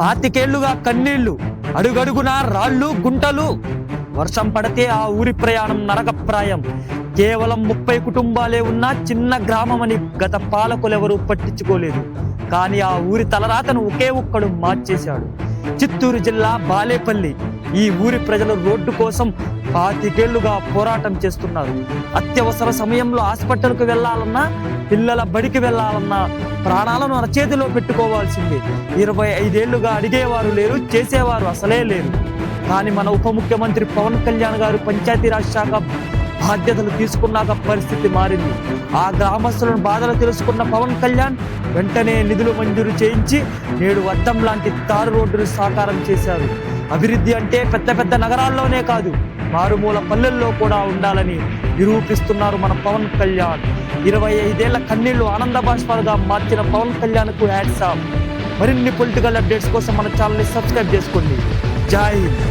పాతికేళ్లుగా కన్నీళ్లు, అడుగడుగునా రాళ్ళు గుంటలు. వర్షం పడితే ఆ ఊరి ప్రయాణం నరకప్రాయం. కేవలం 30 కుటుంబాలే ఉన్న చిన్న గ్రామమని గత పాలకులెవరూ పట్టించుకోలేదు. కానీ ఆ ఊరి తలరాతను ఒకే ఒక్కడు మార్చేశాడు. చిత్తూరు జిల్లా బాలేపల్లి. ఈ ఊరి ప్రజలు రోడ్డు కోసం 25 ఏళ్లుగా పోరాటం చేస్తున్నారు. అత్యవసర సమయంలో హాస్పిటల్కు వెళ్లాలన్నా, పిల్లల బడికి వెళ్లాలన్నా ప్రాణాలను అరచేతిలో పెట్టుకోవాల్సిందే. 25 ఏళ్లుగా అడిగేవారు లేరు, చేసేవారు అసలే లేరు. కానీ మన ఉప ముఖ్యమంత్రి పవన్ కళ్యాణ్ గారు పంచాయతీరాజ్ శాఖ బాధ్యతలు తీసుకున్నాక పరిస్థితి మారింది. ఆ గ్రామస్తులను బాధలు తెలుసుకున్న పవన్ కళ్యాణ్ వెంటనే నిధులు మంజూరు చేయించి నేడు అద్దం లాంటి తారు రోడ్డును సాకారం చేశారు. అభివృద్ధి అంటే పెద్ద పెద్ద నగరాల్లోనే కాదు, మారుమూల పల్లెల్లో కూడా ఉండాలని నిరూపిస్తున్నారు మన పవన్ కళ్యాణ్. 25 ఏళ్ల కన్నీళ్లు ఆనంద బాష్పాలుగా మార్చిన పవన్ కళ్యాణ్కు హ్యాట్స్ ఆఫ్. మరిన్ని పొలిటికల్ అప్డేట్స్ కోసం మన ఛానల్ని సబ్స్క్రైబ్ చేసుకోండి. జై హింద్.